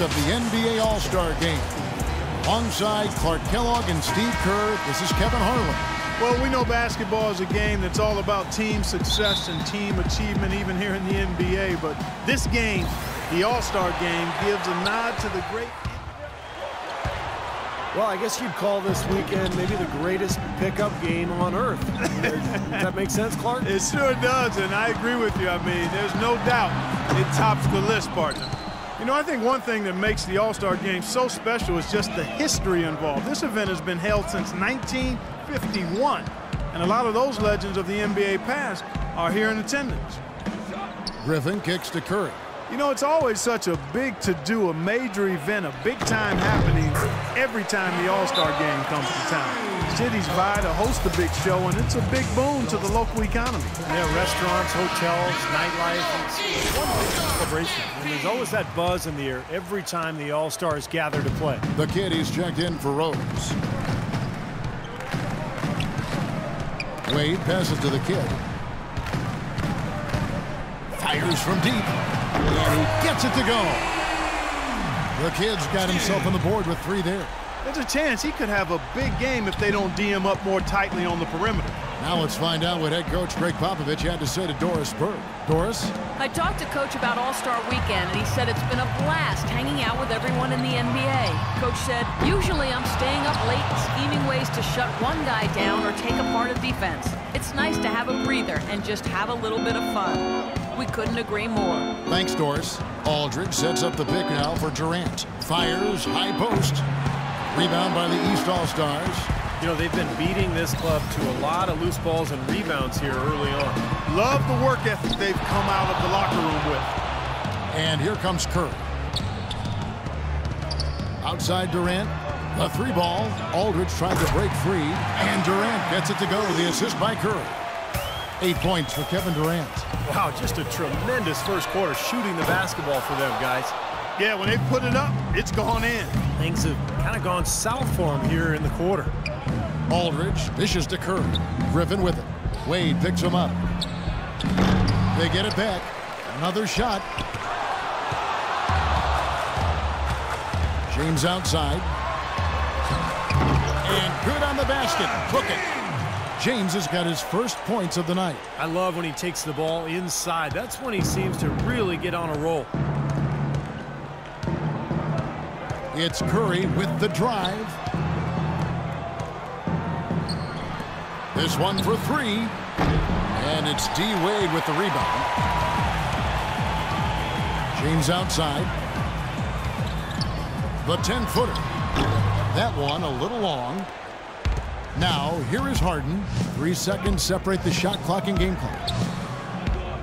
of the NBA All-Star Game. Alongside Clark Kellogg and Steve Kerr, this is Kevin Harlan. Well, we know basketball is a game that's all about team success and team achievement, even here in the NBA. But this game, the All-Star Game, gives a nod to the great... Well, I guess you'd call this weekend maybe the greatest pickup game on earth. Does that make sense, Clark? It sure does, and I agree with you. I mean, there's no doubt it tops the list, partner. You know, I think one thing that makes the All-Star Game so special is just the history involved. This event has been held since 1951, and a lot of those legends of the NBA past are here in attendance. Griffin kicks to Curry. You know, it's always such a big to-do, a major event, a big-time happening every time the All-Star Game comes to town. Cities vie to host the big show, and it's a big boon to the local economy. Yeah, restaurants, hotels, nightlife, it's one big celebration. And there's always that buzz in the air every time the All-Stars gather to play. The kid, he's checked in for Rose. Wade passes to the kid. Fires from deep. And he gets it to go. The kid's got himself on the board with 3 there. There's a chance he could have a big game if they don't D him up more tightly on the perimeter. Now let's find out what head coach Greg Popovich had to say to Doris Burke. Doris? I talked to Coach about All-Star Weekend, and he said it's been a blast hanging out with everyone in the NBA. Coach said, usually I'm staying up late and scheming ways to shut one guy down or take apart a defense. It's nice to have a breather and just have a little bit of fun. We couldn't agree more. Thanks, Doris. Aldridge sets up the pick now for Durant. Fires, high post. Rebound by the East All-Stars. You know, they've been beating this club to a lot of loose balls and rebounds here early on. Love the work ethic they've come out of the locker room with. And here comes Curry. Outside Durant, the 3-ball. Aldridge trying to break free, and Durant gets it to go. The assist by Curry. 8 points for Kevin Durant. Wow, just a tremendous first quarter shooting the basketball for them, guys. Yeah, when they put it up, it's gone in. Things have kind of gone south for him here in the quarter. Aldridge dishes to Curry. Griffin with it. Wade picks him up. They get it back. Another shot. James outside. And good on the basket. Took it. James has got his first points of the night. I love when he takes the ball inside. That's when he seems to really get on a roll. It's Curry with the drive. This one for 3. And it's D. Wade with the rebound. James outside. The 10-footer. That one a little long. Now, here is Harden. 3 seconds separate the shot clock and game clock.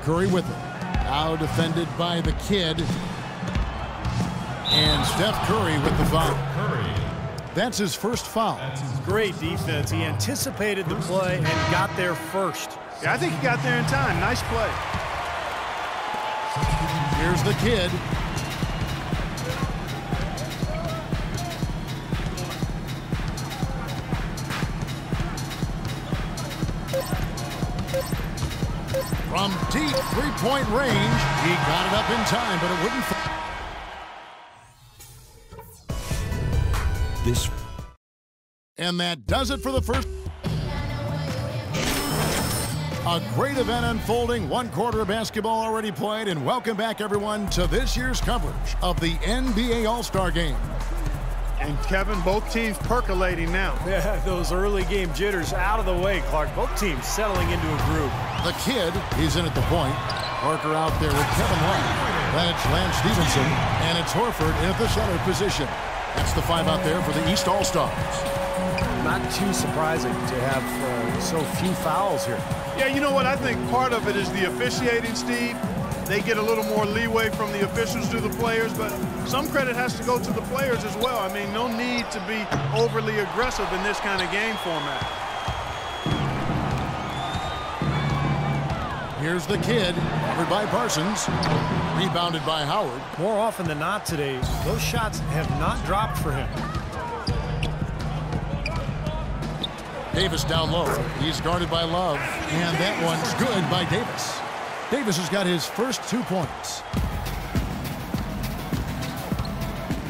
Curry with it. Now defended by the kid. And Steph Curry with the foul. That's his first foul. Great defense. He anticipated the play and got there first. Yeah, I think he got there in time. Nice play. Here's the kid. From deep 3-point range, he got it up in time, but it wouldn't. And that does it for the first. A great event unfolding, 1 quarter of basketball already played, and welcome back everyone to this year's coverage of the NBA All-Star Game. And Kevin, both teams percolating now. Yeah, those early game jitters out of the way, Clark. Both teams settling into a groove. The kid, he's in at the point. Parker out there with Kevin Love. Then it's Lance Stevenson, and it's Horford in at the center position. That's the 5 out there for the East All-Stars. Not too surprising to have so few fouls here. Yeah, you know what? I think part of it is the officiating, Steve. They get a little more leeway from the officials to the players, but some credit has to go to the players as well. I mean, no need to be overly aggressive in this kind of game format. Here's the kid, covered by Parsons, rebounded by Howard. More often than not today, those shots have not dropped for him. Davis down low. He's guarded by Love, and that one's good by Davis. Davis has got his first 2 points.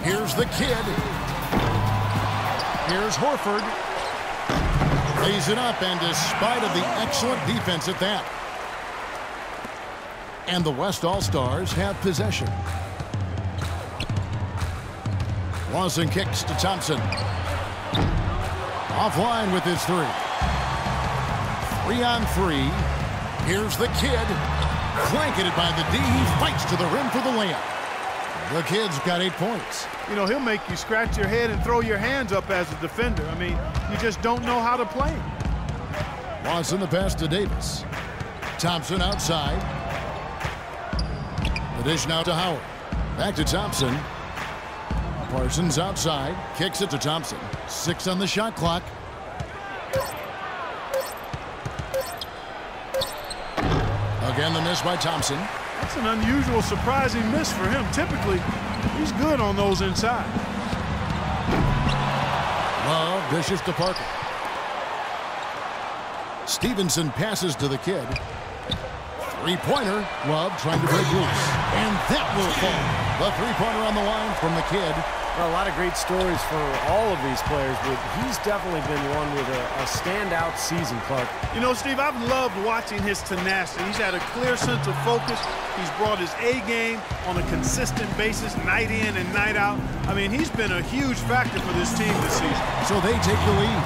Here's the kid. Here's Horford. Lays it up, and despite of the excellent defense at that. And the West All-Stars have possession. Lawson kicks to Thompson. Offline with his three. 3-on-3. Here's the kid. Blanketed by the D. He fights to the rim for the layup. The kid's got 8 points. You know, he'll make you scratch your head and throw your hands up as a defender. I mean, you just don't know how to play him. Lawson the pass to Davis. Thompson outside. The dish now to Howard. Back to Thompson. Parsons outside. Kicks it to Thompson. 6 on the shot clock. Again, the miss by Thompson. That's an unusual, surprising miss for him. Typically, he's good on those inside. Love dishes to Parker. Stevenson passes to the kid. Three-pointer. Love trying to break loose. And that will fall. The three-pointer on the line from the kid. Well, a lot of great stories for all of these players, but he's definitely been one with a standout season, Clark. You know, Steve, I've loved watching his tenacity. He's had a clear sense of focus. He's brought his A game on a consistent basis, night in and night out. I mean, he's been a huge factor for this team this season. So they take the lead.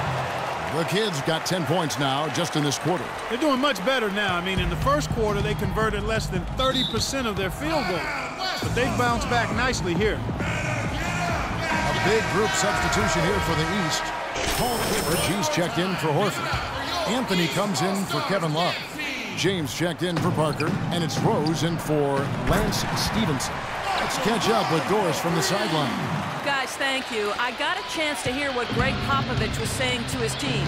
The kids got 10 points now just in this quarter. They're doing much better now. I mean, in the first quarter, they converted less than 30% of their field goals. But they've bounced back nicely here. A big group substitution here for the East. Paul Cambridge, he's checked in for Horford. Anthony comes in for Kevin Love. James checked in for Parker. And it's Rose in for Lance Stevenson. Let's catch up with Doris from the sideline. Guys, thank you. I got a chance to hear what Greg Popovich was saying to his team.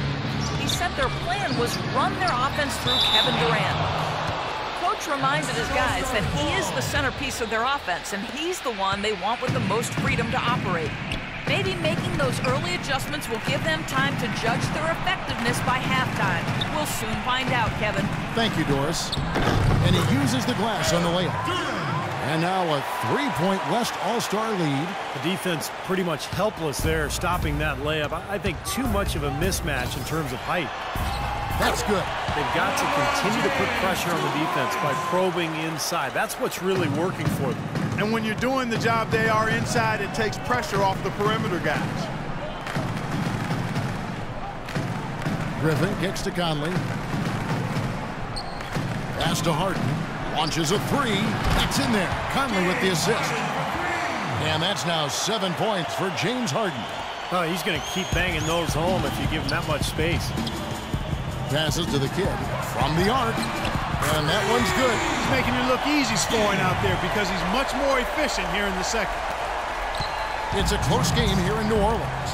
He said their plan was run their offense through Kevin Durant. Coach reminded his guys that he is the centerpiece of their offense, and he's the one they want with the most freedom to operate. Maybe making those early adjustments will give them time to judge their effectiveness by halftime. We'll soon find out, Kevin. Thank you, Doris. And he uses the glass on the layup. And now a three-point West All-Star lead. The defense pretty much helpless there, stopping that layup. I think too much of a mismatch in terms of height. That's good. They've got to continue to put pressure on the defense by probing inside. That's what's really working for them. And when you're doing the job they are inside, it takes pressure off the perimeter guys. Griffin kicks to Conley. Pass to Harden. Launches a three. That's in there. Conley with the assist. And that's now 7 points for James Harden. Oh, he's going to keep banging those home if you give him that much space. Passes to the kid from the arc. And that one's good. He's making it look easy scoring out there because he's much more efficient here in the second. It's a close game here in New Orleans.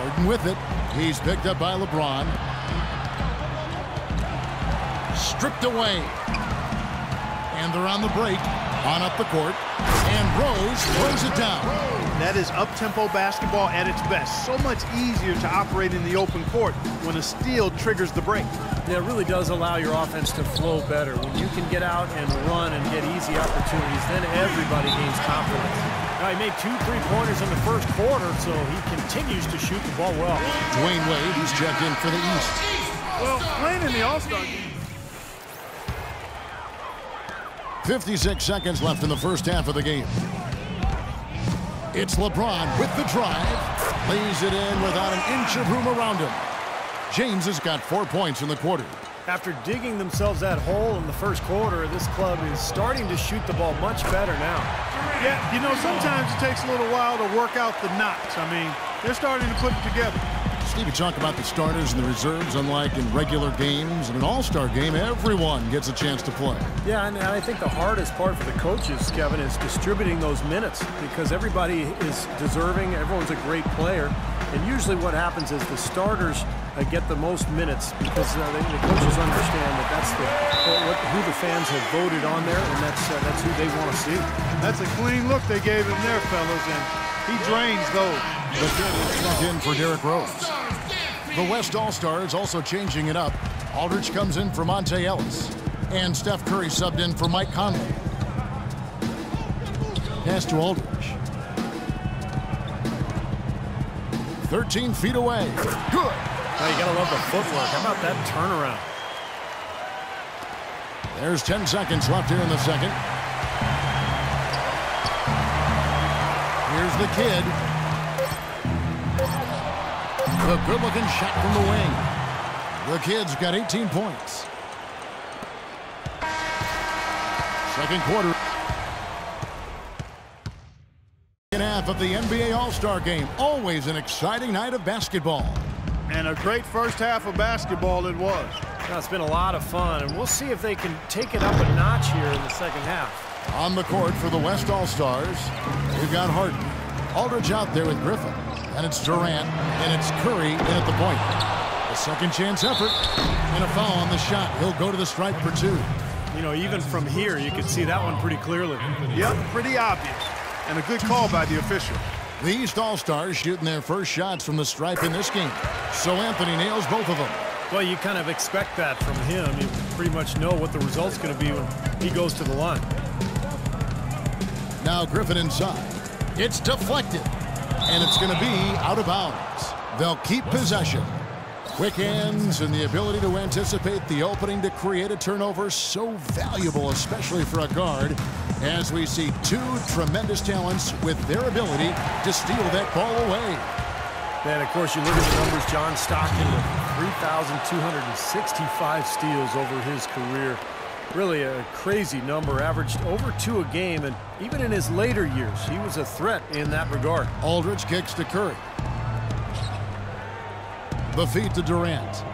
Harden with it. He's picked up by LeBron. Stripped away. And they're on the break. On up the court. And Rose throws it down. That is up-tempo basketball at its best. So much easier to operate in the open court when a steal triggers the break. Yeah, it really does allow your offense to flow better. When you can get out and run and get easy opportunities, then everybody gains confidence. Now, he made 2 3-pointers in the first quarter, so he continues to shoot the ball well. Dwayne Wade, he's checked in for the East. Well, playing in the All-Star game. 56 seconds left in the first half of the game. It's LeBron with the drive. Lays it in without an inch of room around him. James has got 4 points in the quarter. After digging themselves that hole in the first quarter, this club is starting to shoot the ball much better now. Yeah, you know, sometimes it takes a little while to work out the knots. I mean, they're starting to put it together. Steve, you talk about the starters and the reserves, unlike in regular games. In an all-star game, everyone gets a chance to play. Yeah, and I think the hardest part for the coaches, Kevin, is distributing those minutes because everybody is deserving. Everyone's a great player. And usually what happens is the starters get the most minutes because the coaches understand that that's who the fans have voted on there, and that's who they want to see. That's a clean look they gave him there, fellas, and he drains those. The kid is plugged in for Derrick Rose. The West All-Stars also changing it up. Aldridge comes in for Monte Ellis. And Steph Curry subbed in for Mike Conley. Pass to Aldridge. 13 feet away. Good. Now you got to love the footwork. How about that turnaround? There's 10 seconds left here in the second. Here's the kid. A good-looking shot from the wing. The kid's got 18 points. Second quarter. Second half of the NBA All-Star Game. Always an exciting night of basketball. And a great first half of basketball it was. Now, it's been a lot of fun, and we'll see if they can take it up a notch here in the second half. On the court for the West All-Stars, we've got Harden. Aldridge out there with Griffin. And it's Durant, and it's Curry in at the point. A second chance effort, and a foul on the shot. He'll go to the stripe for 2. You know, even from here, you can see that one pretty clearly. Yep, pretty obvious. And a good call by the official. The East All-Stars shooting their first shots from the stripe in this game. So Anthony nails both of them. Well, you kind of expect that from him. You pretty much know what the result's going to be when he goes to the line. Now Griffin inside. It's deflected. And it's going to be out of bounds. They'll keep possession. Quick hands and the ability to anticipate the opening to create a turnover, so valuable, especially for a guard, as we see 2 tremendous talents with their ability to steal that ball away. And, of course, you look at the numbers. John Stockton with 3,265 steals over his career. Really a crazy number, averaged over 2 a game, and even in his later years, he was a threat in that regard. Aldridge kicks to Curry. The feed to Durant.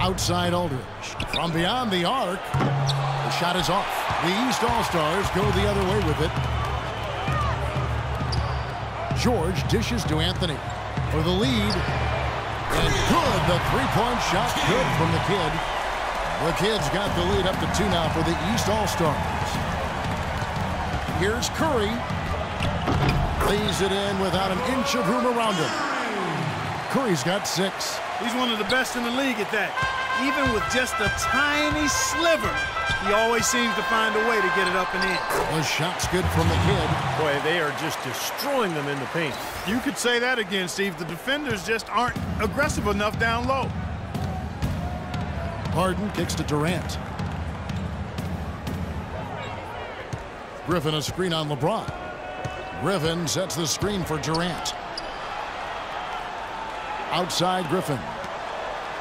Outside Aldridge. From beyond the arc. The shot is off. The East All-Stars go the other way with it. George dishes to Anthony for the lead. And good, the three-point shot, good from the kid. The kid's got the lead up to 2 now for the East All-Stars. Here's Curry. Lays it in without an inch of room around him. Curry's got 6. He's one of the best in the league at that. Even with just a tiny sliver, he always seems to find a way to get it up and in. The shot's good from the kid. Boy, they are just destroying them in the paint. You could say that again, Steve. The defenders just aren't aggressive enough down low. Harden kicks to Durant. Griffin a screen on LeBron. Griffin sets the screen for Durant. Outside Griffin.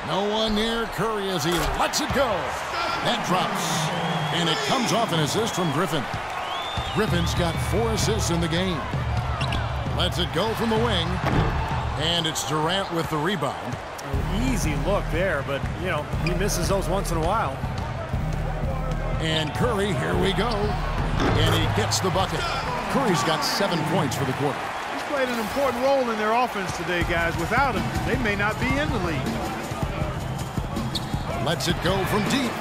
No one near Curry as he lets it go. That drops. And it comes off an assist from Griffin. Griffin's got 4 assists in the game. Lets it go from the wing. And it's Durant with the rebound. An easy look there, but, you know, he misses those once in a while. And Curry, here we go. And he gets the bucket. Curry's got 7 points for the quarter. He's played an important role in their offense today, guys. Without him, they may not be in the league. Lets it go from deep.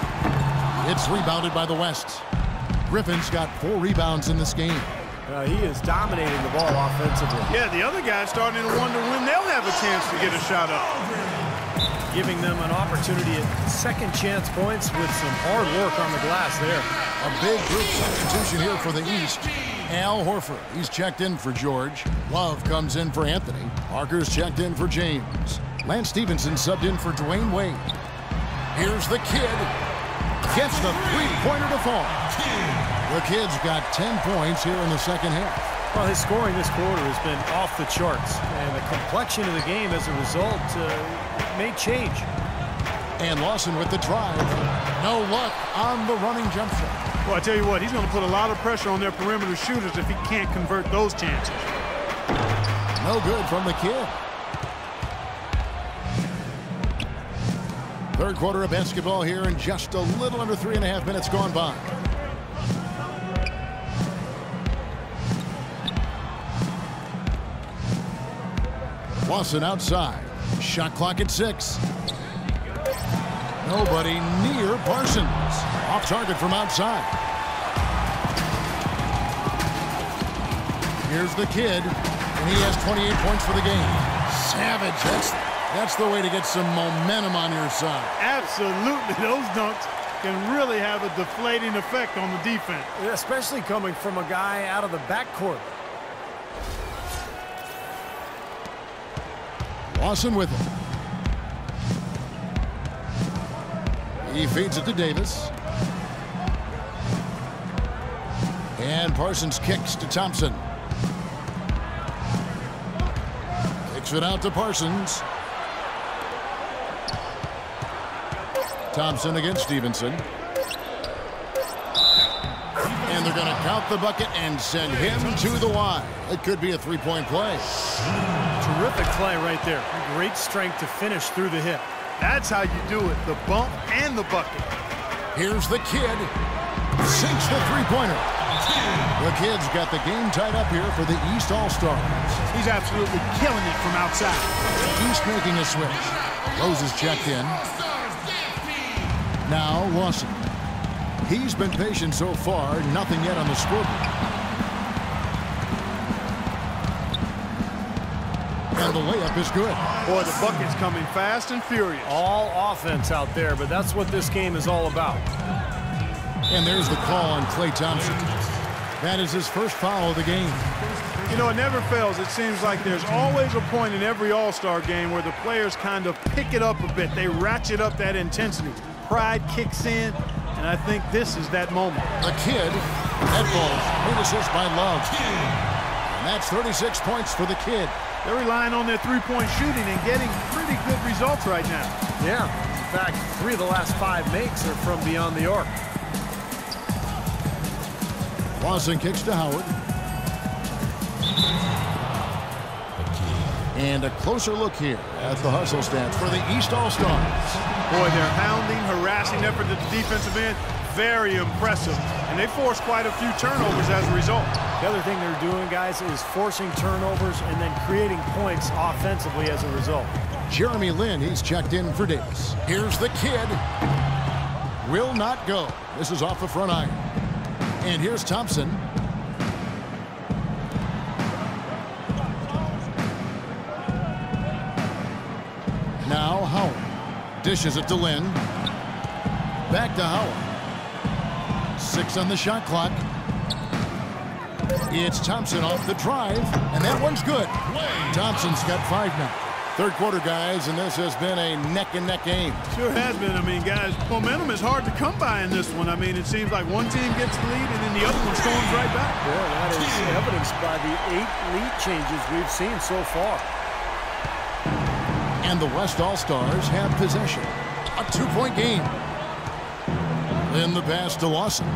It's rebounded by the West. Griffin's got 4 rebounds in this game. He is dominating the ball offensively. Yeah, the other guy's starting to wonder when they'll have a chance to get a shot up. Giving them an opportunity at second chance points with some hard work on the glass there. A big group substitution here for the East. Al Horford, he's checked in for George. Love comes in for Anthony. Parker's checked in for James. Lance Stevenson subbed in for Dwayne Wade. Here's the kid. Gets the three-pointer to fall. The kid's got 10 points here in the second half. Well, his scoring this quarter has been off the charts, and the complexion of the game as a result may change. And Lawson with the drive. No luck on the running jump shot. Well, I tell you what, he's going to put a lot of pressure on their perimeter shooters if he can't convert those chances. No good from the kid. Third quarter of basketball here, and just a little under 3.5 minutes gone by. Lawson outside. Shot clock at 6. Nobody near Parsons. Off target from outside. Here's the kid, and he has 28 points for the game. Savage, that's the way to get some momentum on your side. Absolutely, those dunks can really have a deflating effect on the defense. Especially coming from a guy out of the backcourt. Lawson with it. He feeds it to Davis. And Parsons kicks to Thompson. Kicks it out to Parsons. Thompson against Stevenson. And they're going to count the bucket and send him to the line. It could be a three-point play. Terrific play right there. Great strength to finish through the hip. That's how you do it, the bump and the bucket. Here's the kid. Sinks the three-pointer. The kid's got the game tied up here for the East All-Stars. He's absolutely killing it from outside. East making a switch. Rose is checked in. Now Lawson. He's been patient so far. Nothing yet on the scoreboard. And the layup is good. Boy, the bucket's coming fast and furious. All offense out there, but that's what this game is all about. And there's the call on Klay Thompson. That is his first foul of the game. You know, it never fails. It seems like there's always a point in every All-Star game where the players kind of pick it up a bit. They ratchet up that intensity. Pride kicks in, and I think this is that moment. The kid, head balls, made assist by Love. And that's 36 points for the kid. They're relying on their three-point shooting and getting pretty good results right now. Yeah, in fact, 3 of the last 5 makes are from beyond the arc. Lawson kicks to Howard. And a closer look here at the hustle stats for the East All-Stars. Boy, their hounding, harassing effort at the defensive end, very impressive. And they forced quite a few turnovers as a result. The other thing they're doing, guys, is forcing turnovers and then creating points offensively as a result. Jeremy Lin, he's checked in for Davis. Here's the kid. Will not go. This is off the front iron. And here's Thompson. Now Howard. Dishes it to Lin. Back to Howard. 6 on the shot clock. It's Thompson off the drive, and that one's good. Thompson's got 5 now. Third quarter, guys, and this has been a neck-and-neck game. Sure has been. I mean, guys, momentum is hard to come by in this one. I mean, it seems like one team gets the lead, and then the other one storms right back. Yeah, that is evidenced by the 8 lead changes we've seen so far. And the West All-Stars have possession. A 2-point game. In the pass to Lawson.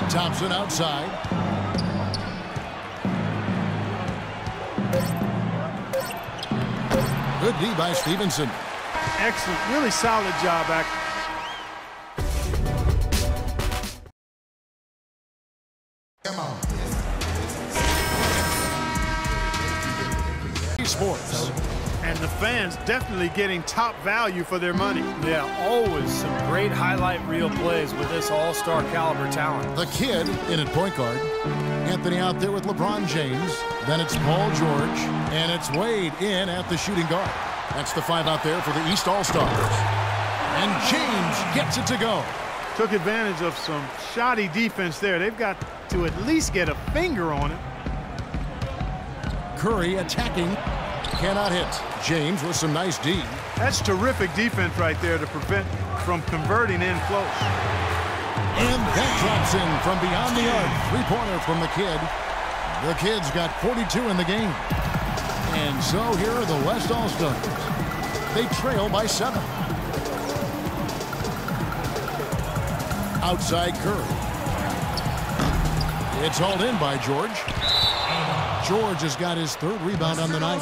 Thompson outside. Good D by Stevenson. Excellent. Really solid job, back. Come on. Sports. And the fans definitely getting top value for their money. Yeah, always some great highlight reel plays with this all-star caliber talent. The kid in at point guard. Anthony out there with LeBron James. Then it's Paul George. And it's Wade in at the shooting guard. That's the 5 out there for the East All-Stars. And James gets it to go. Took advantage of some shoddy defense there. They've got to at least get a finger on it. Curry attacking. Cannot hit. James with some nice D. That's terrific defense right there to prevent from converting in close. And that drops in from beyond the arc. 3-pointer from the kid. The kid's got 42 in the game. And so here are the West All-Stars. They trail by 7. Outside Curry. It's hauled in by George. George has got his 3rd rebound on the night.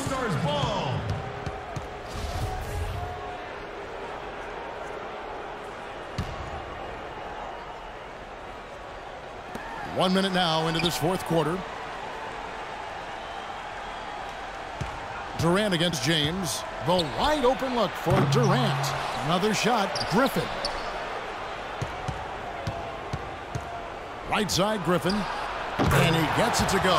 1 minute now into this 4th quarter. Durant against James. The wide open look for Durant. Another shot. Griffin. Right side, Griffin. And he gets it to go.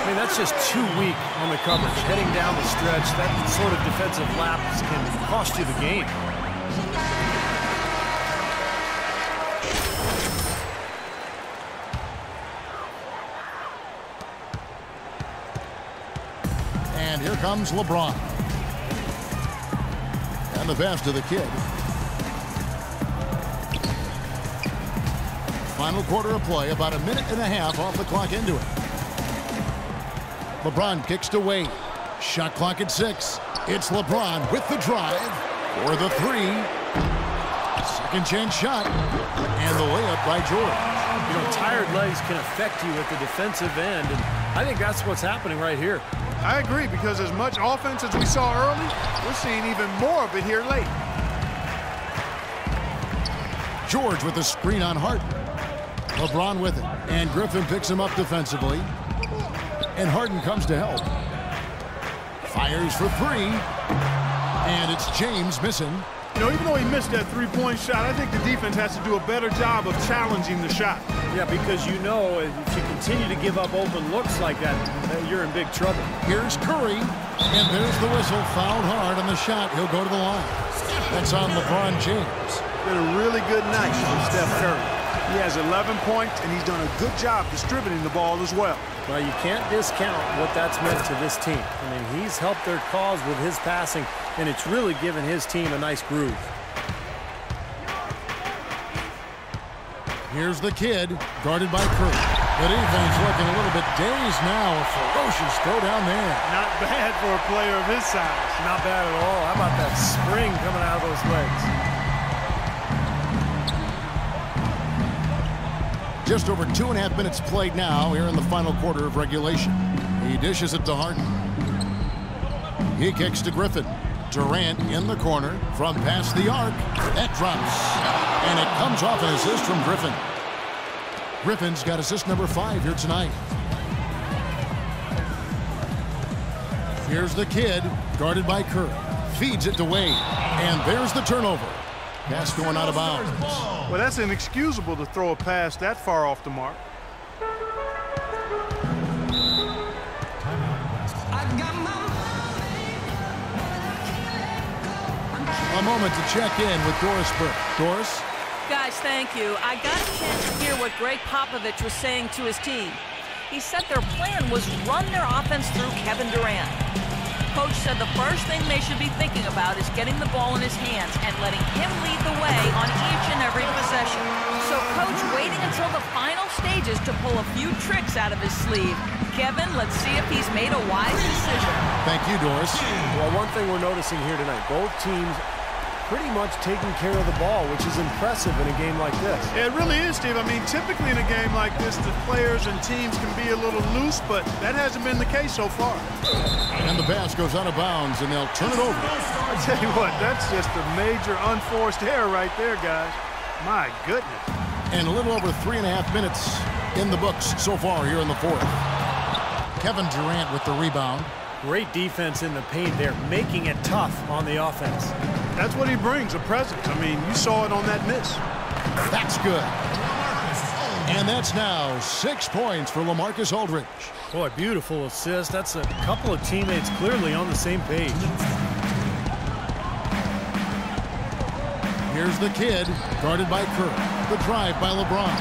I mean, that's just too weak on the coverage. Heading down the stretch, that sort of defensive lapse can cost you the game. And here comes LeBron. And the pass to the kid. Final quarter of play, about a minute and a half off the clock into it. LeBron kicks to Wade. Shot clock at 6. It's LeBron with the drive for the 3. Second chance shot. And the layup by George. You know, tired legs can affect you at the defensive end, and I think that's what's happening right here. I agree, because as much offense as we saw early, we're seeing even more of it here late. George with the screen on Harden. LeBron with it. And Griffin picks him up defensively. And Harden comes to help. Fires for 3. And it's James missing. You know, even though he missed that three-point shot, I think the defense has to do a better job of challenging the shot. Yeah, because you know if you continue to give up open looks like that, you're in big trouble. Here's Curry. And there's the whistle. Fouled hard on the shot. He'll go to the line. That's on LeBron James. Been a really good night from Steph Curry. He has 11 points, and he's done a good job distributing the ball as well. Well, you can't discount what that's meant to this team. I mean, he's helped their cause with his passing, and it's really given his team a nice groove. Here's the kid, guarded by Curry. The defense looking a little bit dazed now. A ferocious throw down there. Not bad for a player of his size. Not bad at all. How about that spring coming out of those legs? Just over 2.5 minutes played now here in the final quarter of regulation. He dishes it to Harden. He kicks to Griffin. Durant in the corner from past the arc. That drops. And it comes off an assist from Griffin. Griffin's got assist number 5 here tonight. Here's the kid, guarded by Curry. Feeds it to Wade. And there's the turnover. Pass going out of bounds. Well, that's inexcusable to throw a pass that far off the mark. A moment to check in with Doris Burke. Doris? Guys, thank you. I got a chance to hear what Greg Popovich was saying to his team. He said their plan was run their offense through Kevin Durant. Coach said the first thing they should be thinking about is getting the ball in his hands and letting him lead the way on each and every possession. So Coach waiting until the final stages to pull a few tricks out of his sleeve. Kevin, let's see if he's made a wise decision. Thank you, Doris. Well, one thing we're noticing here tonight, both teams pretty much taking care of the ball, which is impressive in a game like this. Yeah, it really is, Steve. I mean, typically in a game like this, the players and teams can be a little loose, but that hasn't been the case so far. And the pass goes out of bounds, and they'll turn it over. I tell you what, that's just a major unforced error right there, guys. My goodness. And a little over 3.5 minutes in the books so far here in the fourth. Kevin Durant with the rebound. Great defense in the paint there, making it tough on the offense. That's what he brings, a presence. I mean, you saw it on that miss. That's good. And that's now 6 points for LaMarcus Aldridge. Boy, beautiful assist. That's a couple of teammates clearly on the same page. Here's the kid, guarded by Curry. The drive by LeBron.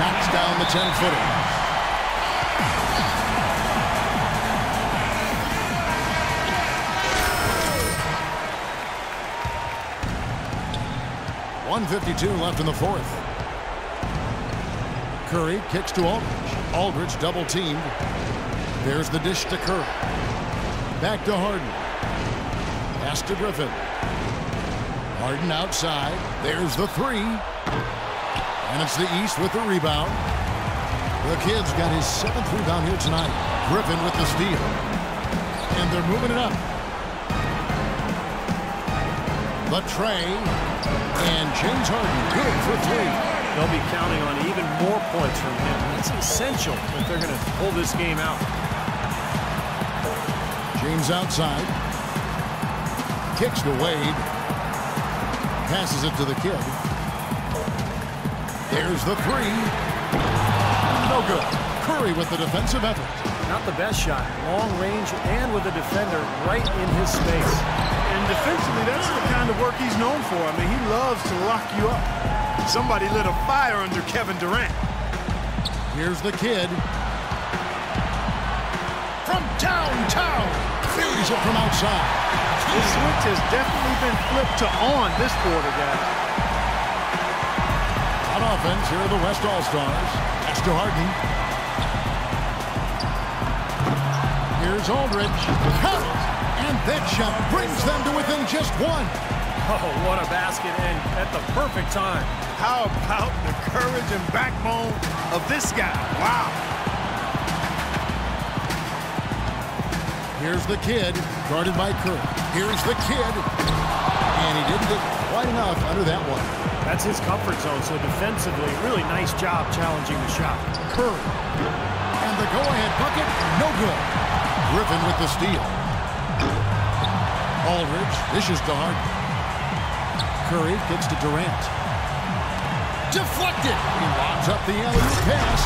Knocks down the 10-footer. .152 left in the fourth. Curry kicks to Aldridge. Aldridge double-teamed. There's the dish to Curry. Back to Harden. Pass to Griffin. Harden outside. There's the 3. And it's the East with the rebound. The kid's got his 7th rebound here tonight. Griffin with the steal. And they're moving it up. The tray. And James Harden good for 3. They'll be counting on even more points from him. That's essential if they're going to pull this game out. James outside. Kicks to Wade. Passes it to the kid. There's the 3. No good. Curry with the defensive effort. Not the best shot. Long range and with the defender right in his space. And And defensively, that's the kind of work he's known for. I mean, he loves to lock you up. Somebody lit a fire under Kevin Durant. Here's the kid. From downtown. Buries it from outside. The switch has definitely been flipped to on this quarter, guys. On offense, here are the West All-Stars. Pass to Harden. Here's Aldridge. Count it! And that shot brings them to within just one. Oh, what a basket, and at the perfect time. How about the courage and backbone of this guy? Wow. Here's the kid, guarded by Curry. Here's the kid. And he didn't get quite enough under that one. That's his comfort zone, so defensively, really nice job challenging the shot. Curry. And the go-ahead bucket, no good. Griffin with the steal. Aldridge dishes to Harden. Curry kicks to Durant. Deflected. He lobs up the alley-oop pass.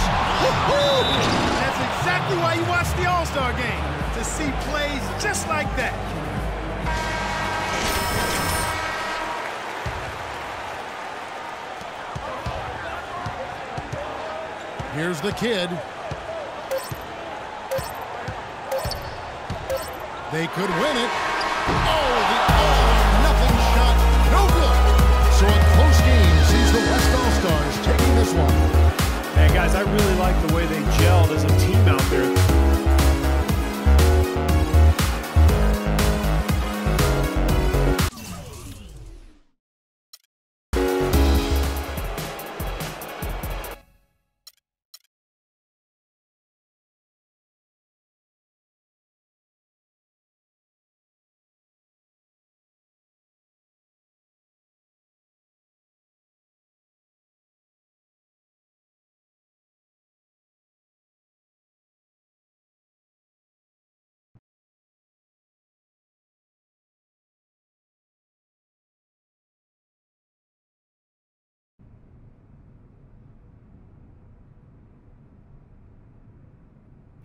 That's exactly why you watch the All-Star game, to see plays just like that. Here's the kid. They could win it. Oh, the all-or-nothing shot. No good. So a close game sees the West All-Stars taking this one. Hey, guys, I really like the way they gelled as a team out there.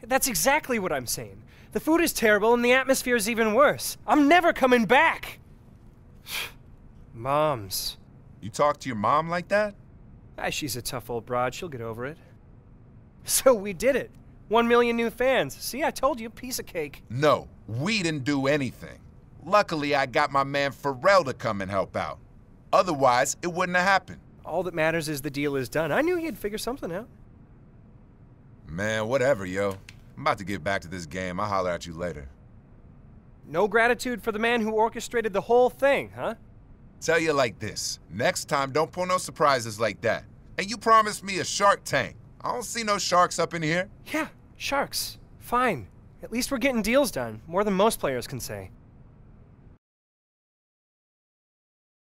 That's exactly what I'm saying. The food is terrible and the atmosphere is even worse. I'm never coming back. Moms. You talk to your mom like that? Ah, she's a tough old broad. She'll get over it. So we did it. 1 million new fans. See, I told you, piece of cake. No, we didn't do anything. Luckily, I got my man Pharrell to come and help out. Otherwise, it wouldn't have happened. All that matters is the deal is done. I knew you'd figure something out. Man, whatever, yo. I'm about to get back to this game. I'll holler at you later. No gratitude for the man who orchestrated the whole thing, huh? Tell you like this. Next time, don't pull no surprises like that. And you promised me a Shark Tank. I don't see no sharks up in here. Yeah, sharks. Fine. At least we're getting deals done. More than most players can say.